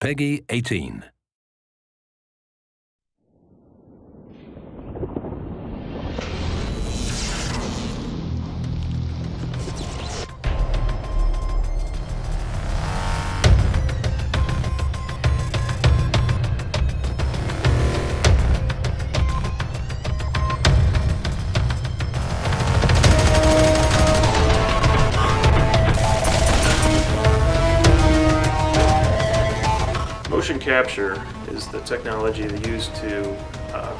Peggy 18. Motion capture is the technology they use to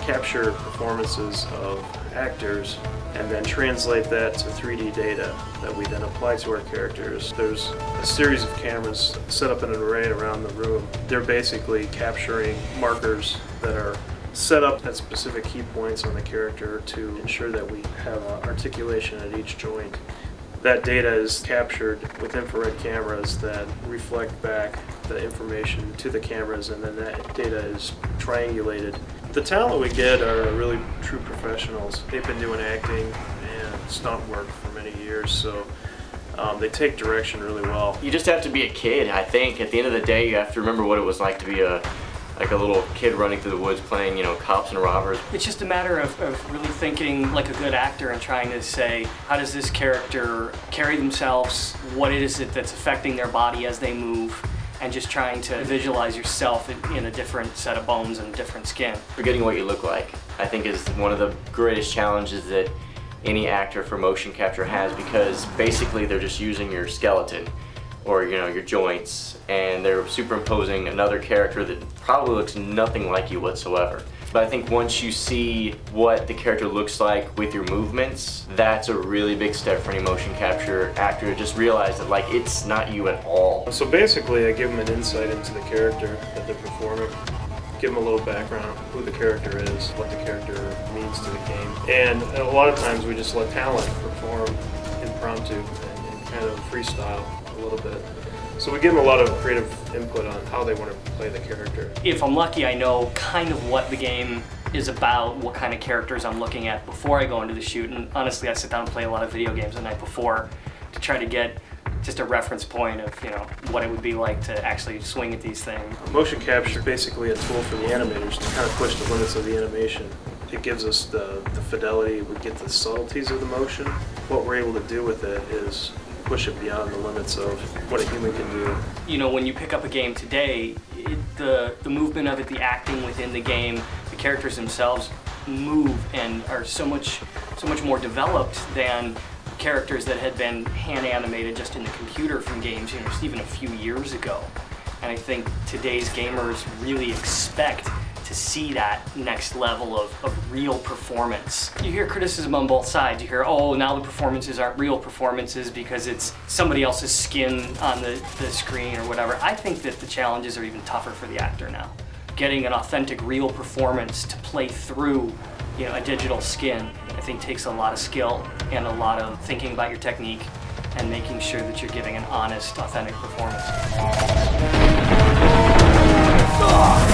capture performances of actors and then translate that to 3D data that we then apply to our characters. There's a series of cameras set up in an array around the room. They're basically capturing markers that are set up at specific key points on the character to ensure that we have articulation at each joint. That data is captured with infrared cameras that reflect back the information to the cameras, and then that data is triangulated. The talent we get are really true professionals. They've been doing acting and stunt work for many years, so they take direction really well. You just have to be a kid, I think. At the end of the day, you have to remember what it was like to be a little kid running through the woods playing, you know, cops and robbers. It's just a matter of really thinking like a good actor and trying to say, how does this character carry themselves, what it is that's affecting their body as they move, and just trying to visualize yourself in a different set of bones and different skin. Forgetting what you look like, I think, is one of the greatest challenges that any actor for motion capture has, because basically they're just using your skeleton or, you know, your joints, and they're superimposing another character that probably looks nothing like you whatsoever. But I think once you see what the character looks like with your movements, that's a really big step for any motion capture actor to just realize that, like, it's not you at all. So basically I give them an insight into the character that they're performing, give them a little background on who the character is, what the character means to the game. And a lot of times we just let talent perform impromptu and kind of freestyle a little bit. So we give them a lot of creative input on how they want to play the character. If I'm lucky, I know kind of what the game is about, what kind of characters I'm looking at before I go into the shoot. And honestly, I sit down and play a lot of video games the night before to try to get just a reference point of, you know, what it would be like to actually swing at these things. Motion capture is basically a tool for the animators to kind of push the limits of the animation. It gives us the fidelity, we get the subtleties of the motion. What we're able to do with it is push it beyond the limits of what a human can do. You know, when you pick up a game today, the movement of it, the acting within the game, the characters themselves move and are so much more developed than characters that had been hand animated just in the computer from games, you know, just even a few years ago. And I think today's gamers really expect to see that next level of real performance. You hear criticism on both sides. You hear, oh, now the performances aren't real performances because it's somebody else's skin on the screen or whatever. I think that the challenges are even tougher for the actor now. Getting an authentic, real performance to play through, you know, a digital skin, I think takes a lot of skill and a lot of thinking about your technique and making sure that you're giving an honest, authentic performance. Oh!